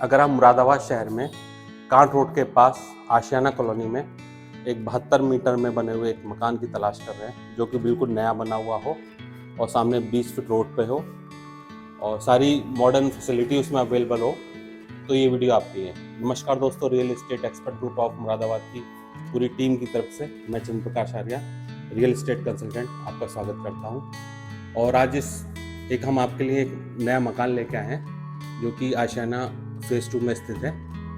अगर आप मुरादाबाद शहर में कांट रोड के पास आशियाना कॉलोनी में एक 72 मीटर में बने हुए एक मकान की तलाश कर रहे हैं जो कि बिल्कुल नया बना हुआ हो और सामने 20 फीट रोड पे हो और सारी मॉडर्न फैसिलिटी उसमें अवेलेबल हो, तो ये वीडियो आपकी है। नमस्कार दोस्तों, real estate expert group of Moradabad की पूरी टीम की तरफ से मैं Chandraprakash Arya, real estate consultant, आपका स्वागत करता हूँ। और आज हम आपके लिए एक नया मकान लेके आए हैं जो कि आशियाना फेज़ 2 में स्थित है।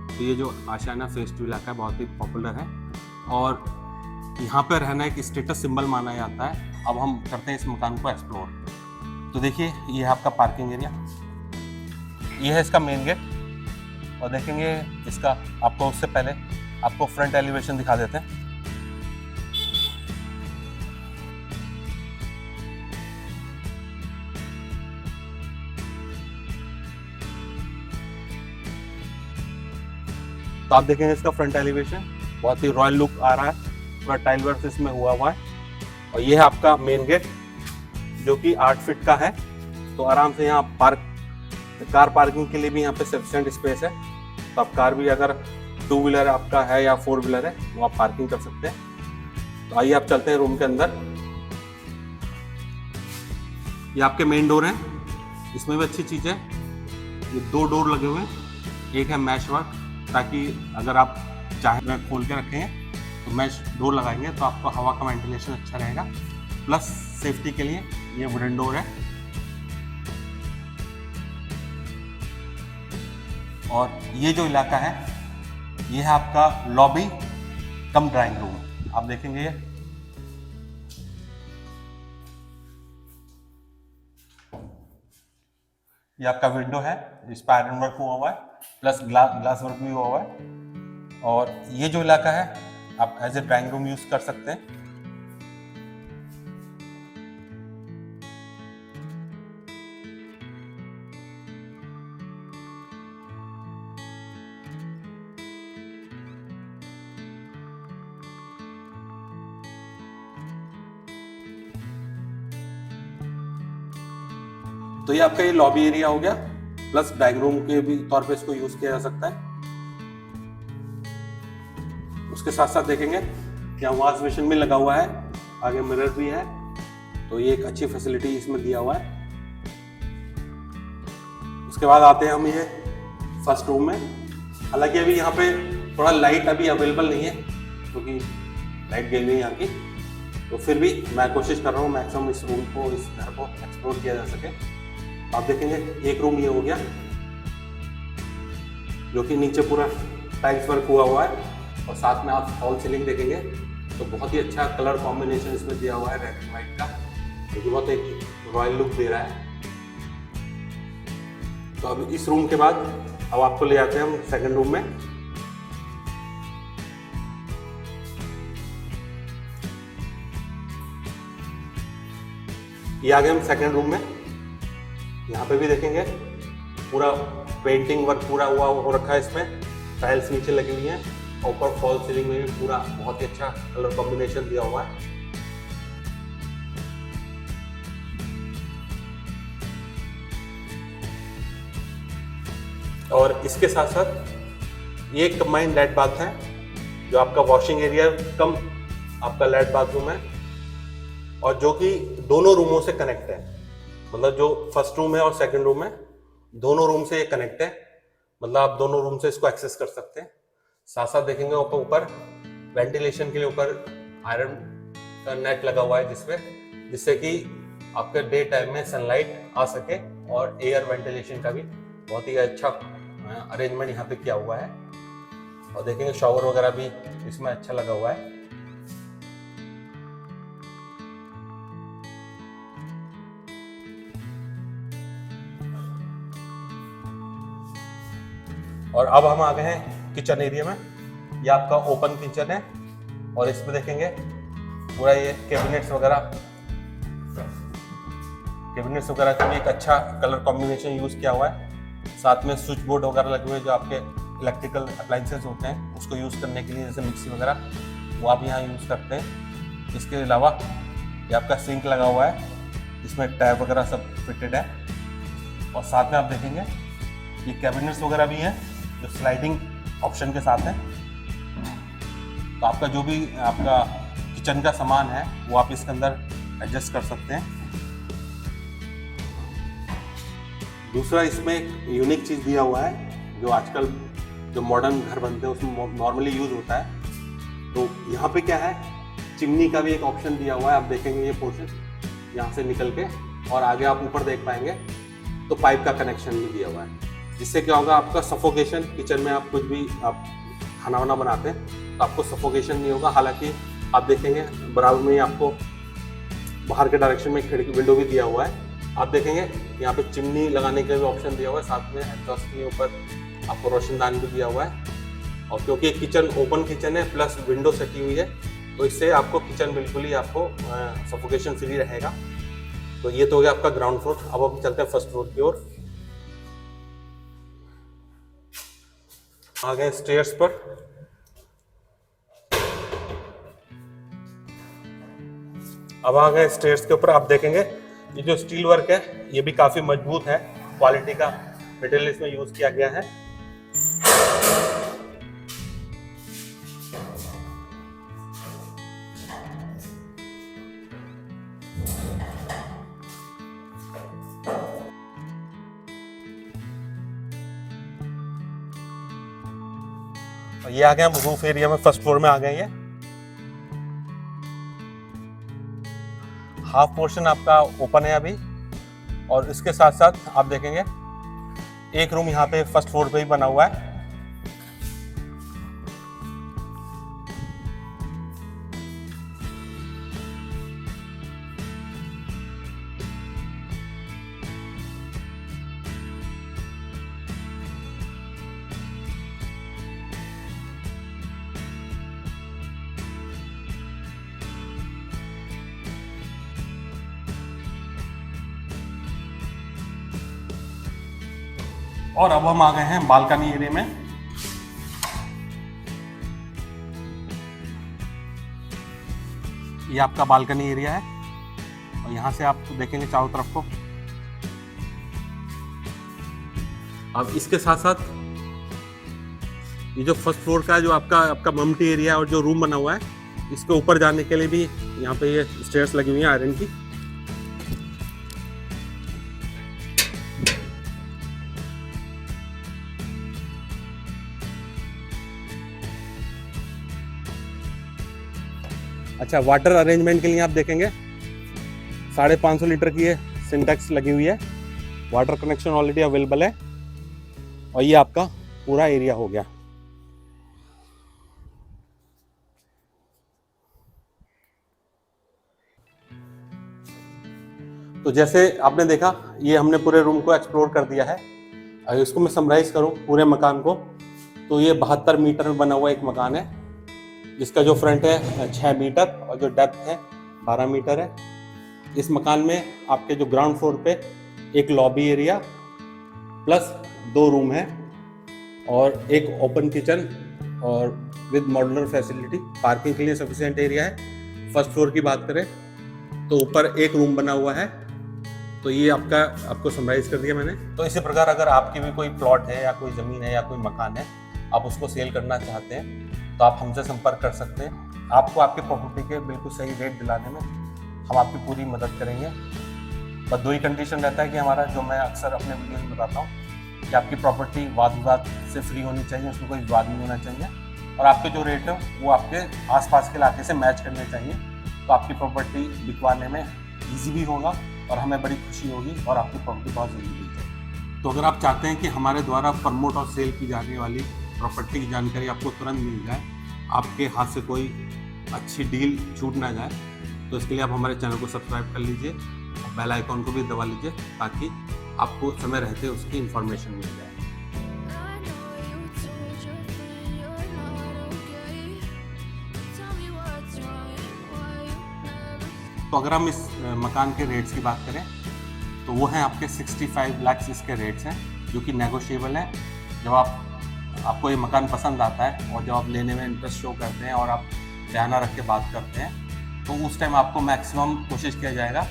तो ये जो आशियाना फेज़ 2 इलाका है बहुत ही पॉपुलर है और यहाँ पर रहना एक स्टेटस सिंबल माना जाता है। अब हम करते हैं इस मकान को एक्सप्लोर। तो देखिए, ये है आपका पार्किंग एरिया, ये है इसका मेन गेट और देखेंगे इसका आपको उससे पहले आपको फ्रंट एलिवेशन दिखा देते हैं। तो आप देखेंगे इसका फ्रंट एलिवेशन बहुत ही रॉयल लुक आ रहा है, पूरा टाइल वर्क इसमें हुआ है। और ये है आपका मेन गेट जो कि 8 फीट का है, तो आराम से यहाँ कार पार्किंग के लिए भी यहाँ पे सफिशिएंट स्पेस है। तो आप कार भी अगर 2 व्हीलर आपका है या 4 व्हीलर है वो आप पार्किंग कर सकते हैं। तो आइए आप चलते हैं रूम के अंदर। ये आपके मेन डोर हैं, इसमें भी अच्छी चीज़ है, ये 2 डोर लगे हुए हैं। एक है मैश वर्क, ताकि अगर आप चाहे खोल के रखें तो मैश डोर लगाएंगे तो आपको हवा का वेंटिलेशन अच्छा रहेगा। प्लस सेफ्टी के लिए ये वुडन डोर है। और ये जो इलाका है ये है आपका लॉबी कम ड्राइंग रूम। आप देखेंगे ये आपका विंडो है, इस पर आयरन वर्क हुआ है, प्लस ग्लास वर्क भी हुआ है। और ये जो इलाका है आप as a drawing room use कर सकते हैं। तो ये आपका ये लॉबी एरिया हो गया, प्लस ड्राइंग रूम के भी तौर पे इसको यूज किया जा सकता है। उसके साथ साथ देखेंगे यहाँ वॉश बेसिन भी लगा हुआ है, आगे मिरर भी है, तो ये एक अच्छी फैसिलिटी इसमें दिया हुआ है। उसके बाद आते हैं हम ये फर्स्ट रूम में। हालांकि अभी यहाँ पे थोड़ा लाइट अभी अवेलेबल नहीं है क्योंकि लाइट गई हुई है यहाँ की, तो फिर भी मैं कोशिश कर रहा हूँ मैक्सिमम इस रूम को, इस घर को एक्सप्लोर किया जा सके। आप देखेंगे एक रूम ये हो गया जो कि नीचे पूरा टाइल्स वर्क हुआ है और साथ में आप फॉल सीलिंग देखेंगे तो बहुत ही अच्छा कलर कॉम्बिनेशन इसमें दिया हुआ है रेड एंड व्हाइट का, जो कि बहुत एक रॉयल लुक दे रहा है। तो अब इस रूम के बाद अब आपको ले जाते हैं हम सेकंड रूम में। ये आ गए हम सेकंड रूम में। यहाँ पे भी देखेंगे पूरा पेंटिंग वर्क पूरा हुआ हो रखा है, इसमें टाइल्स नीचे लगी हुई हैं, ऊपर फॉल सीलिंग में भी पूरा बहुत ही अच्छा कलर कॉम्बिनेशन दिया हुआ है। और इसके साथ साथ ये कंबाइंड लैट बाथ है जो आपका वॉशिंग एरिया कम आपका लैट बाथरूम है और जो कि दोनों रूमों से कनेक्ट है। मतलब जो फर्स्ट रूम है और सेकंड रूम है दोनों रूम से ये कनेक्ट है, मतलब आप दोनों रूम से इसको एक्सेस कर सकते हैं। साथ साथ देखेंगे ऊपर वेंटिलेशन के लिए ऊपर आयरन का नेट लगा हुआ है जिससे कि आपके डे टाइम में सनलाइट आ सके और एयर वेंटिलेशन का भी बहुत ही अच्छा अरेंजमेंट यहाँ पे किया हुआ है। और देखेंगे शॉवर वगैरह भी इसमें अच्छा लगा हुआ है। और अब हम आ गए हैं किचन एरिया में। ये आपका ओपन किचन है और इसमें देखेंगे पूरा ये कैबिनेट्स वगैरह का भी एक अच्छा कलर कॉम्बिनेशन यूज किया हुआ है। साथ में स्विच बोर्ड वगैरह लगे हुए जो आपके इलेक्ट्रिकल अप्लायंसेस होते हैं उसको यूज करने के लिए, जैसे मिक्सी वगैरह, वो आप यहाँ यूज करते हैं। इसके अलावा ये आपका सिंक लगा हुआ है, इसमें टैप वगैरह सब फिटेड है। और साथ में आप देखेंगे ये कैबिनेट्स वगैरह भी हैं जो स्लाइडिंग ऑप्शन के साथ है। तो आपका जो भी आपका किचन का सामान है वो आप इसके अंदर एडजस्ट कर सकते हैं। दूसरा इसमें एक यूनिक चीज़ दिया हुआ है जो आजकल जो मॉडर्न घर बनते हैं उसमें नॉर्मली यूज़ होता है। तो यहाँ पे क्या है, चिमनी का भी एक ऑप्शन दिया हुआ है। आप देखेंगे ये पोर्शन यहाँ से निकल के और आगे आप ऊपर देख पाएंगे तो पाइप का कनेक्शन भी दिया हुआ है, जिससे क्या होगा आपका सफोकेशन, किचन में आप कुछ भी आप खाना वाना बनाते हैं तो आपको सफोकेशन नहीं होगा। हालांकि आप देखेंगे बराबर में आपको बाहर के डायरेक्शन में खिड़की विंडो भी दिया हुआ है। आप देखेंगे यहाँ पे चिमनी लगाने का भी ऑप्शन दिया हुआ है, साथ में एग्जॉस्ट के ऊपर आपको रोशनदान भी दिया हुआ है। और क्योंकि किचन ओपन किचन है प्लस विंडो सटी हुई है तो इससे आपको किचन बिल्कुल ही आपको सफोकेशन फ्री रहेगा। तो ये तो हो गया आपका ग्राउंड फ्लोर। अब हम चलते हैं फर्स्ट फ्लोर की ओर। आ गए स्टेयर्स पर। अब आ गए स्टेयर्स के ऊपर। आप देखेंगे ये जो स्टील वर्क है ये भी काफी मजबूत है, क्वालिटी का मटेरियल इसमें यूज किया गया है। ये आ गए हम रूफ एरिया में, फर्स्ट फ्लोर में आ गए। ये हाफ पोर्शन आपका ओपन है अभी, और इसके साथ साथ आप देखेंगे एक रूम यहाँ पे फर्स्ट फ्लोर पे ही बना हुआ है। और अब हम आ गए हैं बालकनी एरिया में। ये आपका बालकनी एरिया है और यहाँ से आप देखेंगे चारों तरफ को। अब इसके साथ साथ ये जो फर्स्ट फ्लोर का जो आपका मम्टी एरिया और जो रूम बना हुआ है, इसके ऊपर जाने के लिए भी यहाँ पे ये स्टेयर्स लगी हुई हैं आयरन की। अच्छा, वाटर अरेंजमेंट के लिए आप देखेंगे 550 लीटर की ये सिंटेक्स लगी हुई है। वाटर कनेक्शन ऑलरेडी अवेलेबल है और ये आपका पूरा एरिया हो गया। तो जैसे आपने देखा ये हमने पूरे रूम को एक्सप्लोर कर दिया है। अगर इसको मैं समराइज करूं पूरे मकान को, तो ये 72 मीटर में बना हुआ एक मकान है, जिसका जो फ्रंट है 6 मीटर और जो डेप्थ है 12 मीटर है। इस मकान में आपके जो ग्राउंड फ्लोर पे एक लॉबी एरिया प्लस 2 रूम है और एक ओपन किचन और विद मॉड्यूलर फैसिलिटी। पार्किंग के लिए सफिशिएंट एरिया है। फर्स्ट फ्लोर की बात करें तो ऊपर एक रूम बना हुआ है। तो ये आपको समराइज कर दिया मैंने। तो इसी प्रकार अगर आपकी भी कोई प्लॉट है या कोई ज़मीन है या कोई मकान है, आप उसको सेल करना चाहते हैं तो आप हमसे संपर्क कर सकते हैं। आपको आपके प्रॉपर्टी के बिल्कुल सही रेट दिलाने में हम आपकी पूरी मदद करेंगे। बस 2 ही कंडीशन रहता है कि हमारा, जो मैं अक्सर अपने वीडियो में बताता हूँ, कि आपकी प्रॉपर्टी वाद विवाद से फ्री होनी चाहिए, उसमें कोई विवाद नहीं होना चाहिए और आपके जो रेट है वो आपके आसपास के इलाके से मैच करने चाहिए। तो आपकी प्रॉपर्टी बिकवाने में ईजी भी होगा और हमें बड़ी खुशी होगी और आपकी प्रॉपर्टी बहुत जल्दी मिल जाएगी। तो अगर आप चाहते हैं कि हमारे द्वारा प्रमोट और सेल की जाने वाली प्रॉपर्टी की जानकारी आपको तुरंत मिल जाए, आपके हाथ से कोई अच्छी डील छूट ना जाए, तो इसके लिए आप हमारे चैनल को सब्सक्राइब कर लीजिए और बेल आइकॉन को भी दबा लीजिए ताकि आपको समय रहते उसकी इन्फॉर्मेशन मिल जाए। तो अगर हम इस मकान के रेट्स की बात करें तो वो हैं आपके 65 लाख इसके रेट्स हैं, जो कि नेगोशिएबल हैं। जब आपको ये मकान पसंद आता है और जब आप लेने में इंटरेस्ट शो करते हैं और आप बयाना रख के बात करते हैं, तो उस टाइम आपको मैक्सिमम कोशिश किया जाएगा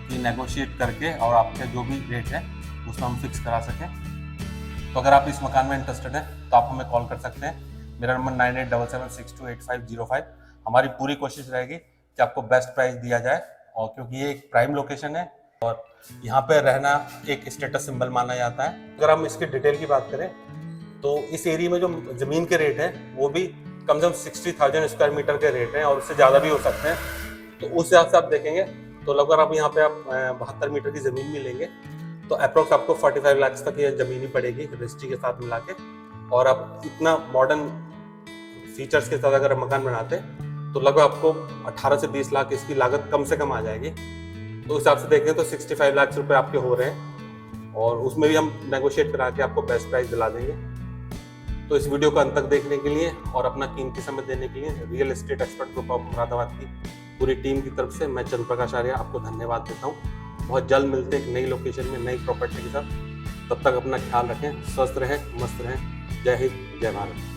कि नेगोशिएट करके और आपके जो भी रेट है उसमें हम फिक्स करा सकें। तो अगर आप इस मकान में इंटरेस्टेड हैं तो आप हमें कॉल कर सकते हैं। मेरा नंबर 9877628505। हमारी पूरी कोशिश रहेगी कि आपको बेस्ट प्राइस दिया जाए, और क्योंकि ये एक प्राइम लोकेशन है और यहाँ पे रहना एक स्टेटस सिंबल माना जाता है। अगर हम इसकी डिटेल की बात करें तो इस एरिया में जो ज़मीन के रेट हैं वो भी कम से कम 60,000 स्क्वायर मीटर के रेट हैं, और उससे ज़्यादा भी हो सकते हैं। तो उस हिसाब से आप देखेंगे तो लगभग आप यहाँ पे आप 72 मीटर की ज़मीन भी लेंगे तो अप्रोक्स आपको 45 लाख तक ये ज़मीन ही पड़ेगी रजिस्ट्री के साथ मिला के। और आप इतना मॉडर्न फीचर्स के साथ अगर मकान बनाते तो लगभग आपको 18 से 20 लाख इसकी लागत कम से कम आ जाएगी। तो उस हिसाब से देखें तो 65 लाख रुपए आपके हो रहे हैं, और उसमें भी हम नेगोशिएट करा के आपको बेस्ट प्राइस दिला देंगे। तो इस वीडियो को अंत तक देखने के लिए और अपना कीमती समय देने के लिए real estate expert group of Moradabad की पूरी टीम की तरफ से मैं चंद्रप्रकाश आर्य आपको धन्यवाद देता हूँ। बहुत जल्द मिलते हैं एक नई लोकेशन में नई प्रॉपर्टी के साथ। तब तक अपना ख्याल रखें, स्वस्थ रहें, मस्त रहें। जय हिंद, जय भारत।